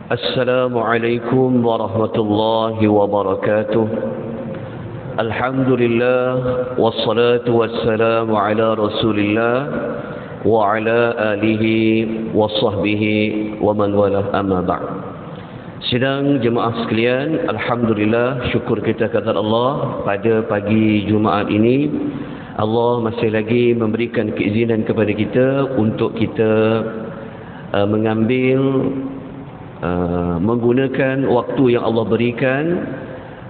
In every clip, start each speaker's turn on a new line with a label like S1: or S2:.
S1: Assalamualaikum warahmatullahi wabarakatuh. Alhamdulillah wassalatu wassalamu ala Rasulillah wa ala alihi wa sahbihi wa man walah, amma ba'd. Sidang jemaah sekalian, alhamdulillah, syukur kita kepada Allah pada pagi Jumaat ini. Allah masih lagi memberikan keizinan kepada kita untuk kita menggunakan waktu yang Allah berikan.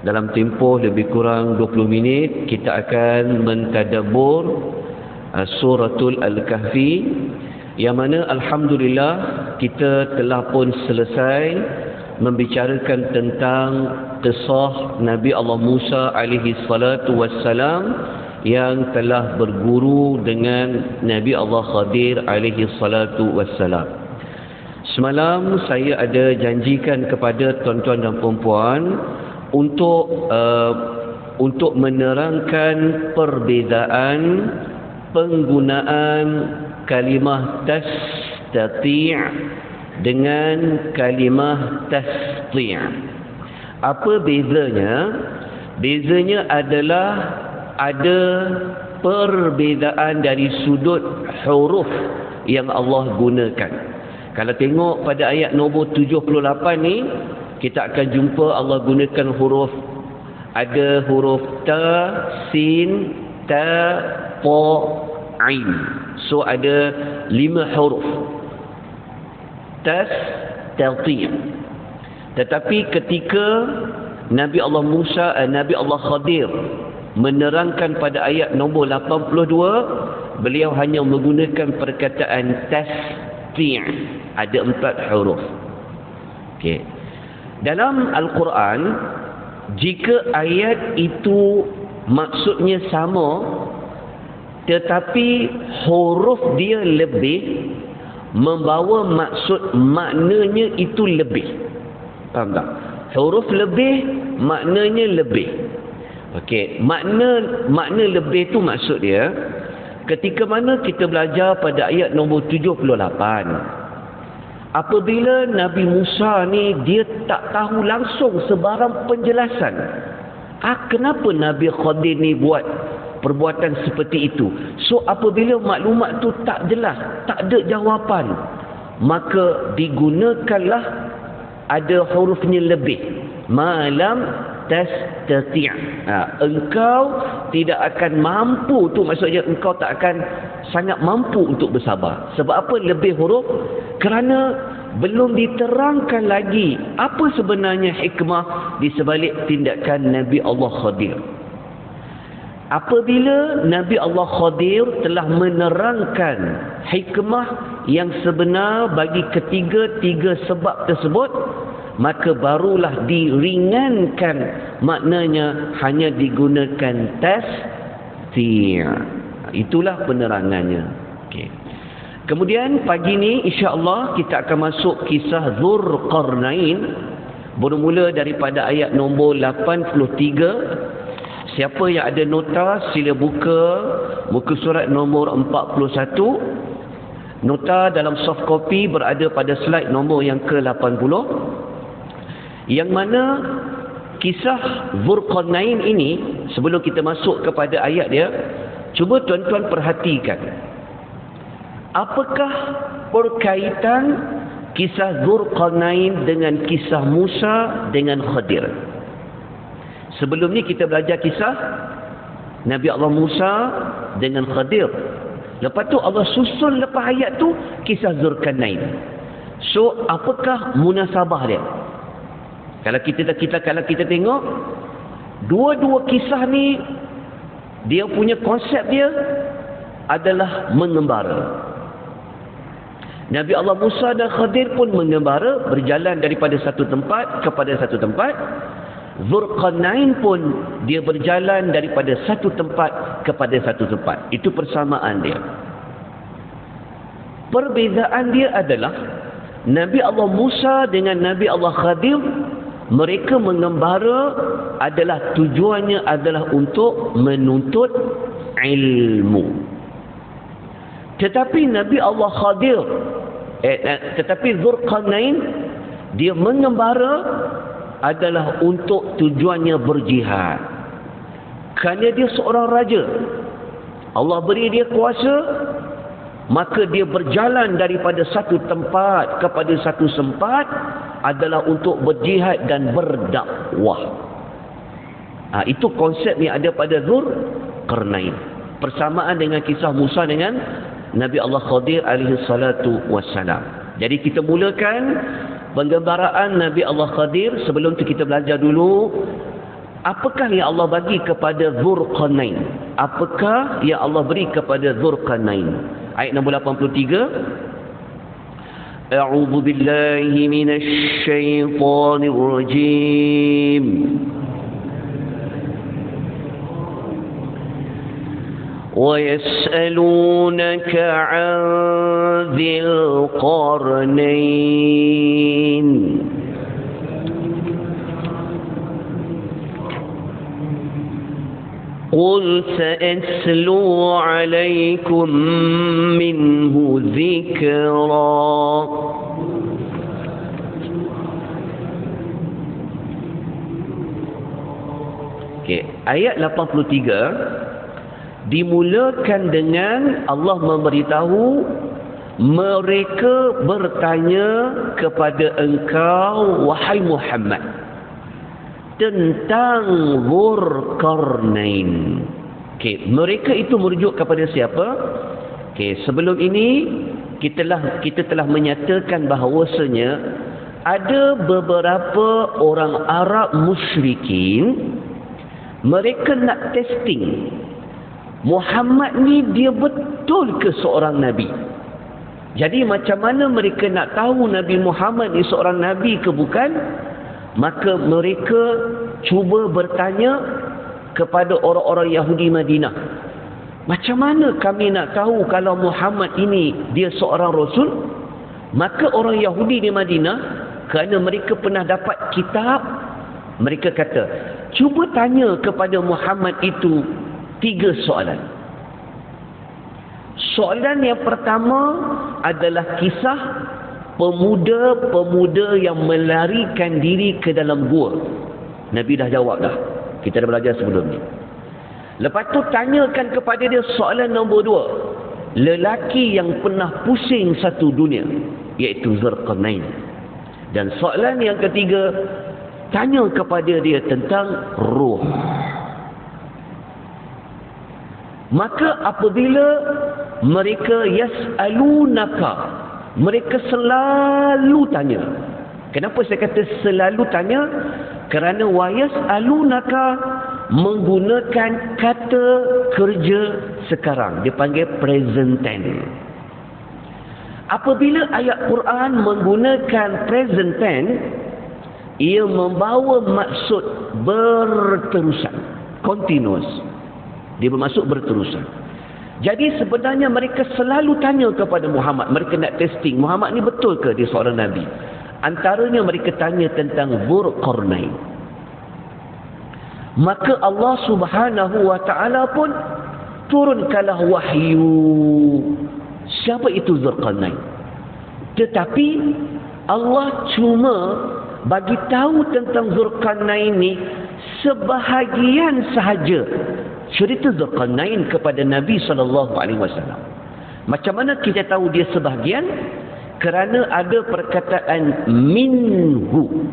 S1: Dalam tempoh lebih kurang 20 minit kita akan mentadabbur suratul Al-Kahfi, yang mana alhamdulillah kita telah pun selesai membicarakan tentang kisah Nabi Allah Musa alaihi salatu wassalam yang telah berguru dengan Nabi Allah Khadir alaihi salatu wassalam. Semalam saya ada janjikan kepada tuan-tuan dan puan-puan untuk menerangkan perbezaan penggunaan kalimah tastati' dengan kalimah tasti'. Apa bezanya? Bezanya adalah ada perbezaan dari sudut huruf yang Allah gunakan. Kalau tengok pada ayat nombor 78 ni, kita akan jumpa Allah gunakan huruf, ada huruf ta, sin, ta, ta, ain. So ada 5 huruf. Tas, tati'. Tetapi ketika Nabi Allah Musa, Nabi Allah Khadir menerangkan pada ayat nombor 82, beliau hanya menggunakan perkataan tasti', ada 4 huruf. Okey. Dalam Al-Quran, jika ayat itu maksudnya sama tetapi huruf dia lebih, membawa maksud maknanya itu lebih. Faham tak? Huruf lebih, maknanya lebih. Okey, makna lebih tu maksud dia ketika mana kita belajar pada ayat nombor 78. Apabila Nabi Musa ni dia tak tahu langsung sebarang penjelasan. Kenapa Nabi Khadir ni buat perbuatan seperti itu? So apabila maklumat tu tak jelas, tak ada jawapan, maka digunakanlah ada hurufnya lebih. Malam tastati'. Engkau tidak akan mampu, tu maksudnya engkau tak akan sangat mampu untuk bersabar. Sebab apa lebih huruf? Kerana belum diterangkan lagi apa sebenarnya hikmah di sebalik tindakan Nabi Allah Khadir. Apabila Nabi Allah Khadir telah menerangkan hikmah yang sebenar bagi tiga sebab tersebut, maka barulah diringankan maknanya, hanya digunakan tasti'. Itulah penerangannya. Okey. Kemudian pagi ni insya-Allah kita akan masuk kisah Dzulqarnain, bermula daripada ayat nombor 83. Siapa yang ada nota sila buka muka surat nombor 41. Nota dalam soft copy berada pada slide nombor yang ke-80. Yang mana kisah Dzulqarnain ini, sebelum kita masuk kepada ayat dia, cuba tuan-tuan perhatikan. Apakah perkaitan kisah Dzulqarnain dengan kisah Musa dengan Khadir? Sebelum ni kita belajar kisah Nabi Allah Musa dengan Khadir. Lepas tu Allah susun lepas ayat tu kisah Dzulqarnain. So apakah munasabah dia? Kalau kita tengok dua-dua kisah ni, dia punya konsep dia adalah mengembara. Nabi Allah Musa dan Khadir pun mengembara, berjalan daripada satu tempat kepada satu tempat. Dzulqarnain pun dia berjalan daripada satu tempat kepada satu tempat. Itu persamaan dia. Perbezaan dia adalah Nabi Allah Musa dengan Nabi Allah Khadir, mereka mengembara adalah tujuannya adalah untuk menuntut ilmu. Tetapi Nabi Allah Khadir, tetapi Dzulqarnain, Dia mengembara adalah untuk tujuannya berjihad. Kerana dia seorang raja, Allah beri dia kuasa, maka dia berjalan daripada satu tempat kepada satu tempat adalah untuk berjihad dan berdakwah. Itu konsep yang ada pada Dzulqarnain. Persamaan dengan kisah Musa dengan Nabi Allah Khadir alaihi salatu wassalam. Jadi kita mulakan penggembaraan Nabi Allah Khadir. Sebelum tu kita belajar dulu apakah yang Allah bagi kepada Dzulqarnain. Apakah yang Allah beri kepada Dzulqarnain. Ayat nombor 83. A'udzu billahi minasy syaithanir rajim. وَيَسْأَلُونَكَ عَنْ ذِي الْقَرْنَيْنِ قُلْ سَأَتْلُو عَلَيْكُمْ مِنْهُ ذِكْرًا. Ayat 83 dimulakan dengan Allah memberitahu mereka bertanya kepada engkau wahai Muhammad tentang Dzulqarnain. Mereka itu merujuk kepada siapa? Sebelum ini kita telah menyatakan bahawasanya ada beberapa orang Arab musyrikin, mereka nak testing Muhammad ni dia betul ke seorang Nabi. Jadi macam mana mereka nak tahu Nabi Muhammad ni seorang Nabi ke bukan? Maka mereka cuba bertanya kepada orang-orang Yahudi Madinah. Macam mana kami nak tahu kalau Muhammad ini dia seorang Rasul? Maka orang Yahudi di Madinah, kerana mereka pernah dapat kitab, mereka kata, cuba tanya kepada Muhammad itu 3 soalan. Soalan yang pertama adalah kisah pemuda-pemuda yang melarikan diri ke dalam gua. Nabi dah jawab dah. Kita dah belajar sebelum ni. Lepas tu tanyakan kepada dia soalan nombor 2. Lelaki yang pernah pusing satu dunia, iaitu Dzulqarnain. Dan soalan yang ketiga, tanya kepada dia tentang ruh. Maka apabila mereka yas'alunaka, mereka selalu tanya. Kenapa saya kata selalu tanya? Kerana wa yas'alunaka menggunakan kata kerja sekarang. Dia panggil present tense. Apabila ayat Quran menggunakan present tense, ia membawa maksud berterusan, continuous. Dia bermaksud berterusan. Jadi sebenarnya mereka selalu tanya kepada Muhammad. Mereka nak testing, Muhammad ni betul ke dia seorang Nabi? Antaranya mereka tanya tentang Dzulqarnain. Maka Allah Subhanahu wa ta'ala pun turunkanlah wahyu. Siapa itu Dzulqarnain? Tetapi Allah cuma bagi tahu tentang Dzulqarnain ni sebahagian sahaja cerita Dzulqarnain kepada Nabi SAW. Macam mana kita tahu dia sebahagian? Kerana ada perkataan minhu.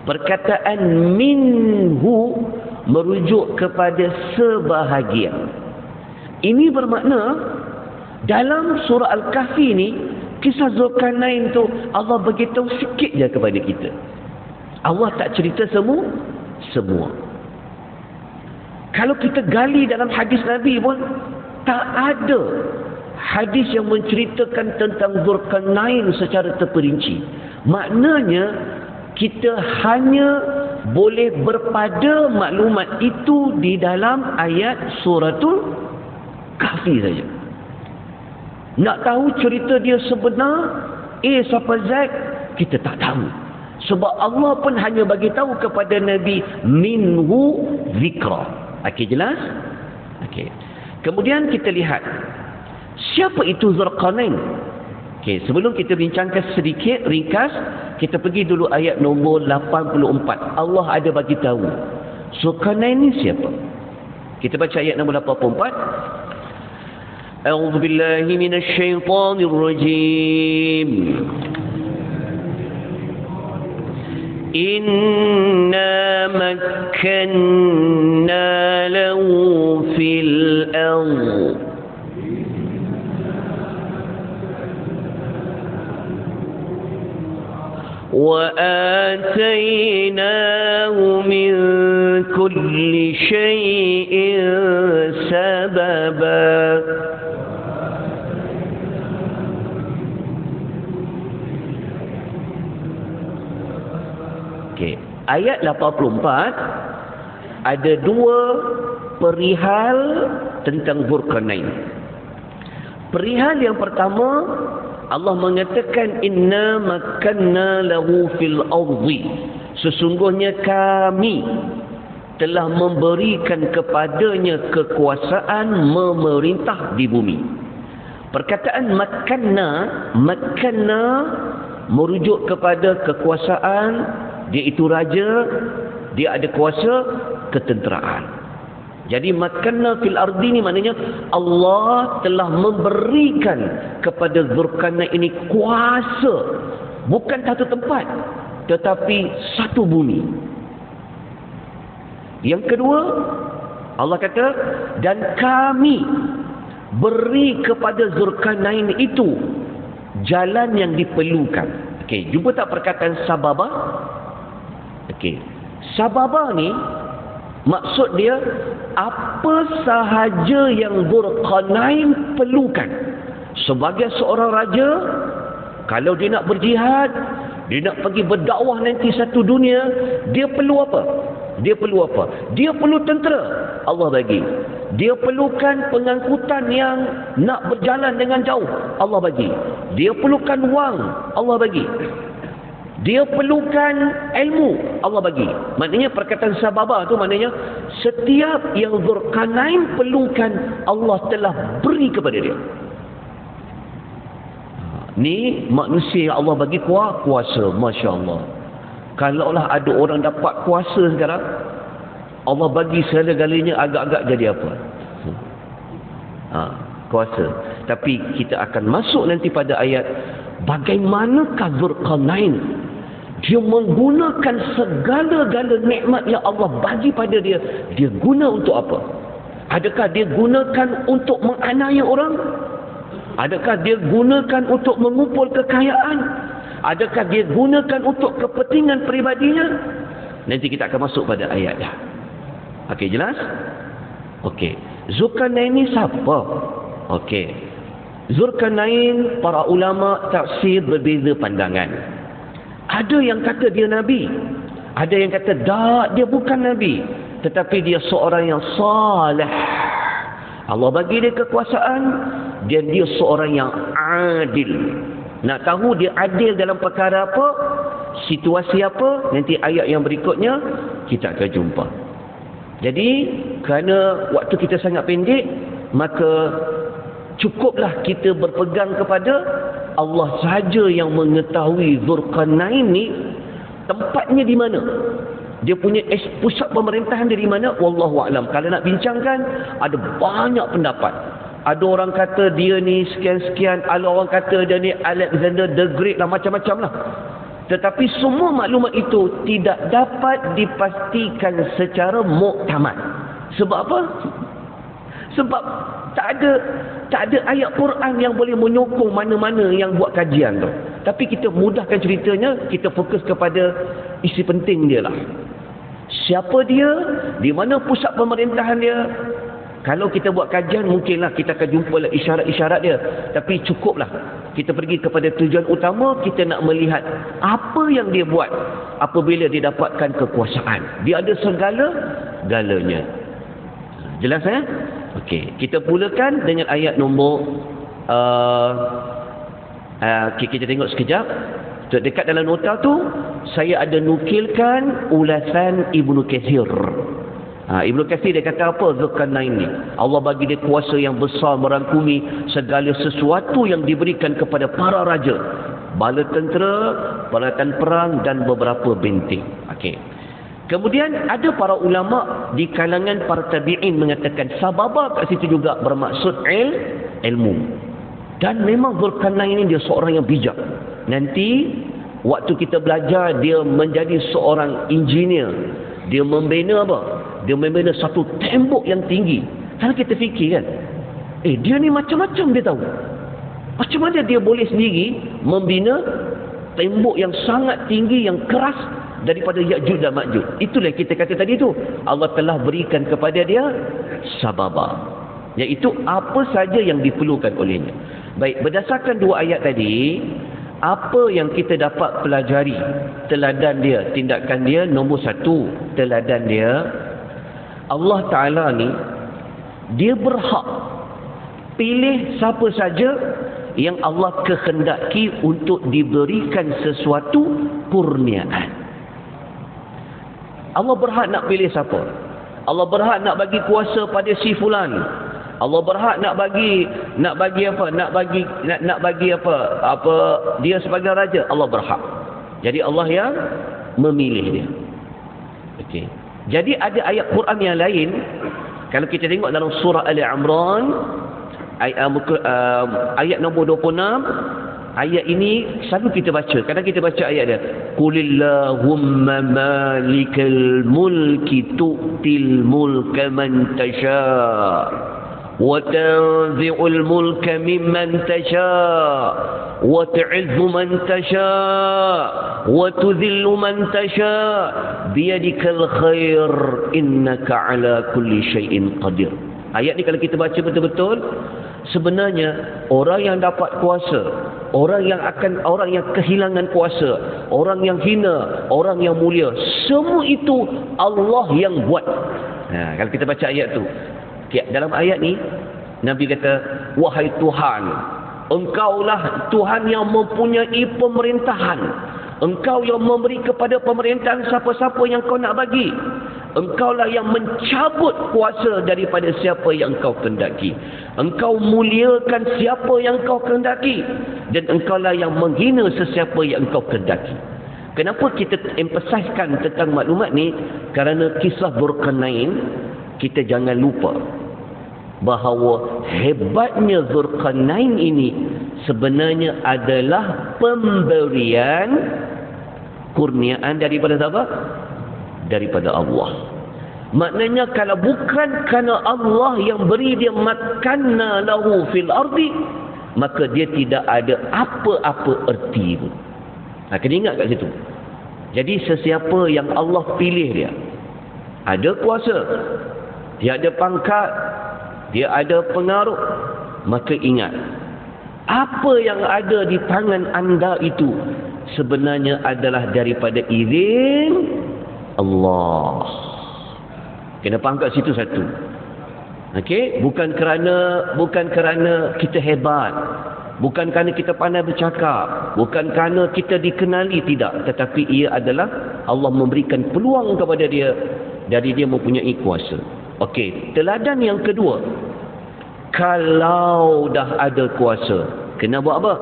S1: Perkataan minhu merujuk kepada sebahagian. Ini bermakna dalam surah Al-Kahfi ni, kisah Dzulqarnain tu Allah beritahu sikit je kepada kita. Allah tak cerita semua. Kalau kita gali dalam hadis Nabi pun, tak ada hadis yang menceritakan tentang Dzulqarnain secara terperinci. Maknanya, kita hanya boleh berpada maklumat itu di dalam ayat suratul Kahfi saja. Nak tahu cerita dia sebenar, A sampai Z, kita tak tahu. Sebab Allah pun hanya bagi tahu kepada Nabi minhu zikra. Okey, jelas? Okey. Kemudian kita lihat siapa itu Dzulqarnain. Okey, sebelum kita bincangkan sedikit ringkas, Kita pergi dulu ayat nombor 84. Allah ada bagi tahu Zulkarnain ni siapa. Kita baca ayat nombor 84. A'udzu billahi minasy syaithanir rajim. Inna makkanna lahu fil ardh wa atainahu min kulli syai'in sababa. Okay. Ayat 84 ada dua perihal tentang Zulkarnain. Perihal yang pertama, Allah mengatakan inna makanna lahu fil ardi, sesungguhnya kami telah memberikan kepadanya kekuasaan memerintah di bumi. Perkataan makanna merujuk kepada kekuasaan. Dia itu raja, dia ada kuasa ketenteraan. Jadi makanna fil ardi ni maknanya Allah telah memberikan kepada Zulkarnain ini kuasa, bukan satu tempat tetapi satu bumi. Yang kedua, Allah kata dan kami beri kepada Zulkarnain itu jalan yang diperlukan. Okey, jumpa tak perkataan sababa? Okey. Sababa ni maksud dia apa sahaja yang Zulkarnain perlukan. Sebagai seorang raja, kalau dia nak berjihad, dia nak pergi berdakwah nanti satu dunia, dia perlu apa? Dia perlu apa? Dia perlu tentera, Allah bagi. Dia perlukan pengangkutan yang nak berjalan dengan jauh, Allah bagi. Dia perlukan wang, Allah bagi. Dia perlukan ilmu, Allah bagi. Maknanya perkataan sababa tu maknanya setiap yang Zulkarnain perlukan Allah telah beri kepada dia. Ni manusia yang Allah bagi kuasa, Masya Allah. Kalaulah ada orang dapat kuasa sekarang, Allah bagi segala-galanya agak-agak jadi apa? Kuasa. Tapi kita akan masuk nanti pada ayat bagaimanakah Zulkarnain dia menggunakan segala-gala nikmat yang Allah bagi pada dia. Dia guna untuk apa? Adakah dia gunakan untuk menganiaya orang? Adakah dia gunakan untuk mengumpul kekayaan? Adakah dia gunakan untuk kepentingan peribadinya? Nanti kita akan masuk pada ayat dah. Okey, jelas? Okey. Zulkarnain ni siapa? Okey. Zulkarnain, para ulama tafsir berbeza pandangan. Ada yang kata dia Nabi. Ada yang kata tak, dia bukan Nabi. Tetapi dia seorang yang salih. Allah bagi dia kekuasaan. Dan dia seorang yang adil. Nak tahu dia adil dalam perkara apa? Situasi apa? Nanti ayat yang berikutnya kita akan jumpa. Jadi kerana waktu kita sangat pendek, maka cukuplah kita berpegang kepada Allah sahaja yang mengetahui Zulkarnain ni tempatnya di mana. Dia punya pusat pemerintahan dia di mana? Wallahu a'lam. Kalau nak bincangkan, ada banyak pendapat. Ada orang kata dia ni sekian-sekian, ada orang kata dia ni Alexander the Great lah, macam-macam lah. Tetapi semua maklumat itu tidak dapat dipastikan secara muktamad. Sebab apa? Sebab tak ada ayat Quran yang boleh menyokong mana-mana yang buat kajian tu. Tapi kita mudahkan ceritanya, kita fokus kepada isi penting dia lah. Siapa dia? Di mana pusat pemerintahan dia? Kalau kita buat kajian, mungkinlah kita akan jumpa isyarat-isyarat dia. Tapi cukuplah kita pergi kepada tujuan utama, kita nak melihat apa yang dia buat apabila dia dapatkan kekuasaan. Dia ada segala-galanya. Jelas ya? Okey, kita mulakan dengan ayat nombor kita tengok sekejap. Dekat dalam nota tu saya ada nukilkan ulasan Ibnu Katsir. Ibnu Katsir dia kata apa Zulkarnain ni? Allah bagi dia kuasa yang besar merangkumi segala sesuatu yang diberikan kepada para raja. bala tentera, peralatan perang dan beberapa benteng. Okey. Kemudian ada para ulama di kalangan para tabi'in mengatakan sababa kat situ juga bermaksud ilmu. Dan memang Zulkarnain ini dia seorang yang bijak. Nanti waktu kita belajar dia menjadi seorang engineer. Dia membina apa? Dia membina satu tembok yang tinggi. Kalau kita fikir kan, dia ni macam-macam dia tahu. Macam mana dia boleh sendiri membina tembok yang sangat tinggi, yang keras daripada Ya'juj dan Ma'juj. Itulah yang kita kata tadi tu. Allah telah berikan kepada dia sababa. Iaitu apa saja yang diperlukan olehnya. Baik, berdasarkan dua ayat tadi, apa yang kita dapat pelajari teladan dia, tindakan dia? Nombor satu, teladan dia, Allah Ta'ala ni, dia berhak pilih siapa saja yang Allah kehendaki untuk diberikan sesuatu kurniaan. Allah berhak nak pilih siapa. Allah berhak nak bagi kuasa pada si fulan. Allah berhak nak bagi apa dia sebagai raja. Allah berhak. Jadi Allah yang memilih dia. Okey. Jadi ada ayat Quran yang lain, kalau kita tengok dalam surah Ali Imran ayat nombor 26, ayat ini selalu kita baca. Kadang kita baca ayat dia, qulillahumma malikal mulki tu'til mulka man tasha' wa tanzi'ul mulka mimman tasha' wa tu'izzu man tasha' wa tudhillu man tasha' biyadikal khair innaka ala kulli syai'in qadir. Ayat ni kalau kita baca betul-betul, sebenarnya orang yang dapat kuasa, orang yang kehilangan kuasa, orang yang hina, orang yang mulia, semua itu Allah yang buat. Kalau kita baca ayat tu, dalam ayat ni Nabi kata, wahai Tuhan, Engkaulah Tuhan yang mempunyai pemerintahan. Engkau yang memberi kepada pemerintahan siapa-siapa yang kau nak bagi. Engkaulah yang mencabut kuasa daripada siapa yang kau kehendaki. Engkau muliakan siapa yang kau kehendaki. Dan engkaulah yang menghina sesiapa yang kau kehendaki. Kenapa kita emphasizekan tentang maklumat ni? Kerana kisah Zulkarnain, kita jangan lupa bahawa hebatnya Zulkarnain ini sebenarnya adalah pemberian kurniaan daripada siapa? Daripada Allah. Maknanya kalau bukan kerana Allah yang beri dia makanna lahu fil ardi, maka dia tidak ada apa-apa erti pun. Kena ingat kat situ. Jadi sesiapa yang Allah pilih dia, ada kuasa, dia ada pangkat, dia ada pengaruh, maka ingat, apa yang ada di tangan anda itu sebenarnya adalah daripada izin Allah. Kena faham kat situ satu. Okey, bukan kerana kita hebat, bukan kerana kita pandai bercakap, bukan kerana kita dikenali, tidak, tetapi ia adalah Allah memberikan peluang kepada dia dari dia mempunyai kuasa. Okey, teladan yang kedua, kalau dah ada kuasa, kena buat apa?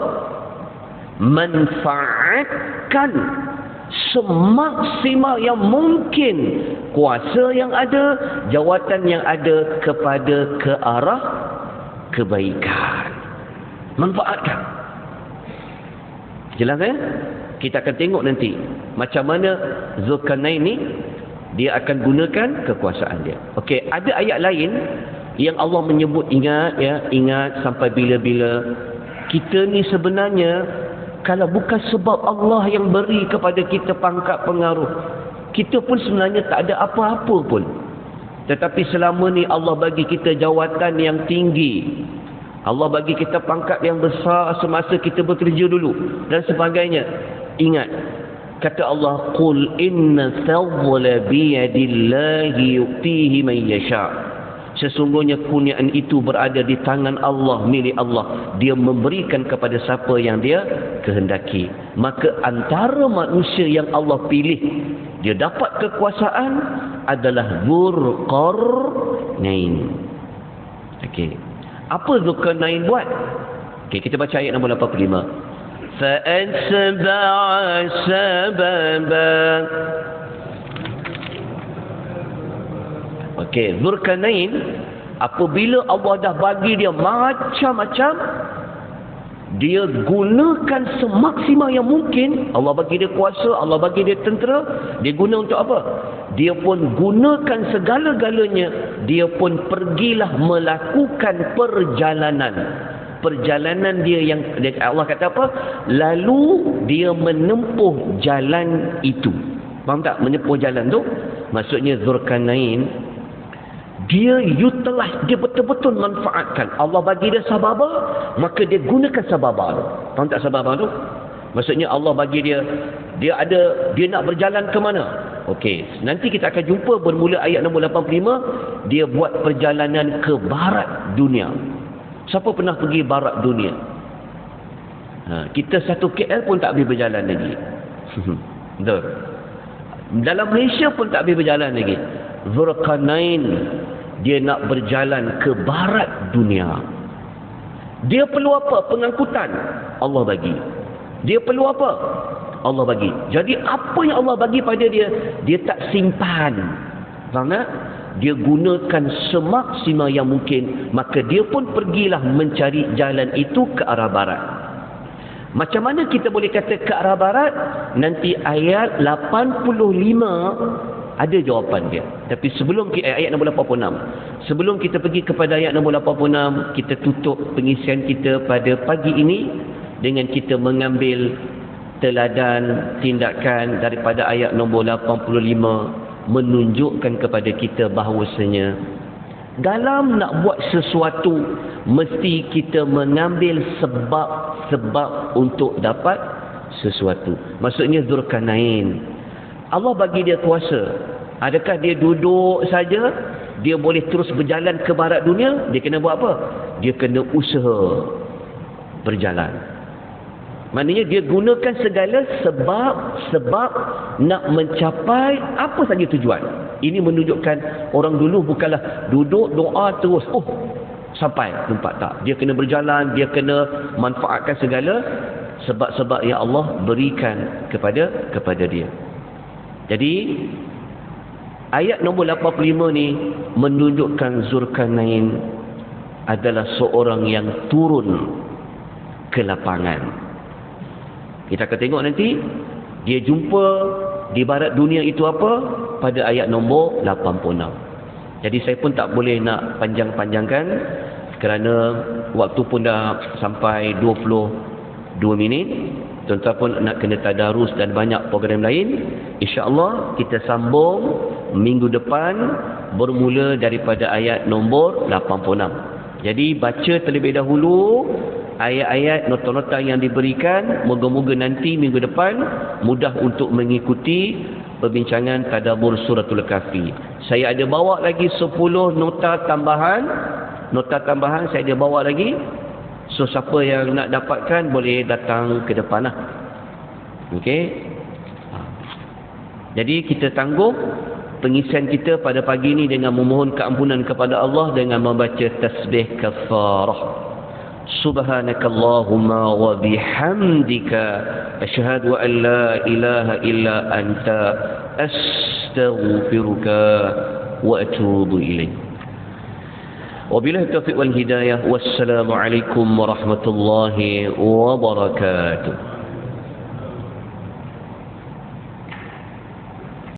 S1: Manfaatkan semaksimal yang mungkin kuasa yang ada, jawatan yang ada kepada ke arah kebaikan. Manfaatkan. Jelas kan? Kita akan tengok nanti macam mana Zulkarnain ni dia akan gunakan kekuasaan dia. Okey, ada ayat lain yang Allah menyebut, ingat sampai bila-bila. Kita ni sebenarnya, kalau bukan sebab Allah yang beri kepada kita pangkat pengaruh, kita pun sebenarnya tak ada apa-apa pun. Tetapi selama ni Allah bagi kita jawatan yang tinggi, Allah bagi kita pangkat yang besar semasa kita bekerja dulu dan sebagainya. Ingat, kata Allah, qul inna fadla biyadillahi yu'tihi man yasha'. Sesungguhnya kurniaan itu berada di tangan Allah, milik Allah. Dia memberikan kepada siapa yang dia kehendaki. Maka antara manusia yang Allah pilih, dia dapat kekuasaan, adalah Zulkarnain. Okey. Apa Zulkarnain buat? Okey, kita baca ayat nombor 85. فأتبع سببا. Okey, Dzulkarnain apabila Allah dah bagi dia macam-macam, dia gunakan semaksimal yang mungkin. Allah bagi dia kuasa, Allah bagi dia tentera, dia guna untuk apa? Dia pun gunakan segala-galanya. Dia pun pergilah melakukan perjalanan. Perjalanan dia yang Allah kata apa? Lalu dia menempuh jalan itu. Faham tak? Menempuh jalan tu maksudnya Dzulkarnain dia utilize, dia betul-betul manfaatkan. Allah bagi dia sababa, maka dia gunakan sababa tu. Faham tak sababa tu? Maksudnya Allah bagi dia nak berjalan ke mana? Okey, nanti kita akan jumpa bermula ayat nombor 85, dia buat perjalanan ke barat dunia. Siapa pernah pergi barat dunia? Kita 1 KL pun tak boleh berjalan lagi. Betul. Dalam Malaysia pun tak boleh berjalan lagi. Dzulkarnain dia nak berjalan ke barat dunia. Dia perlu apa? Pengangkutan. Allah bagi. Dia perlu apa? Allah bagi. Jadi apa yang Allah bagi pada dia, dia tak simpan. Faham tak? Dia gunakan semaksimal yang mungkin. Maka dia pun pergilah mencari jalan itu ke arah barat. Macam mana kita boleh kata ke arah barat? Nanti ayat 85 ada jawapan dia. Tapi sebelum ayat nombor 86, sebelum kita pergi kepada ayat nombor 86, kita tutup pengisian kita pada pagi ini dengan kita mengambil teladan tindakan daripada ayat nombor 85, menunjukkan kepada kita bahawasanya dalam nak buat sesuatu mesti kita mengambil sebab-sebab untuk dapat sesuatu. Maksudnya Dzulkarnain, Allah bagi dia kuasa. Adakah dia duduk saja, dia boleh terus berjalan ke barat dunia? Dia kena buat apa? Dia kena usaha berjalan. Maknanya dia gunakan segala sebab nak mencapai apa saja tujuan. Ini menunjukkan orang dulu bukanlah duduk doa terus, sampai tempat, tak. Dia kena berjalan, dia kena manfaatkan segala sebab-sebab yang Allah berikan kepada dia. Jadi ayat nombor 85 ni menunjukkan Dzulkarnain adalah seorang yang turun ke lapangan. Kita akan tengok nanti dia jumpa di barat dunia itu apa pada ayat nombor 86. Jadi saya pun tak boleh nak panjang-panjangkan kerana waktu pun dah sampai 22 minit. Tuan-tuan pun nak kena tadarus dan banyak program lain. InsyaAllah kita sambung minggu depan bermula daripada ayat nombor 86. Jadi baca terlebih dahulu ayat-ayat nota-nota yang diberikan. Moga-moga nanti minggu depan mudah untuk mengikuti perbincangan tadabbur suratul Kahfi. Saya ada bawa lagi 10 nota tambahan. Nota tambahan saya ada bawa lagi. So siapa yang nak dapatkan boleh datang ke depan lah. Okey. Jadi kita tangguh pengisian kita pada pagi ini dengan memohon keampunan kepada Allah dengan membaca tasbih kafarah. Subhanakallahumma wa bihamdika asyhadu an la ilaha illa anta astaghfiruka wa atubu ilaik. Wabillahi taufiq wal hidayah. Wassalamu alaikum warahmatullahi wabarakatuh.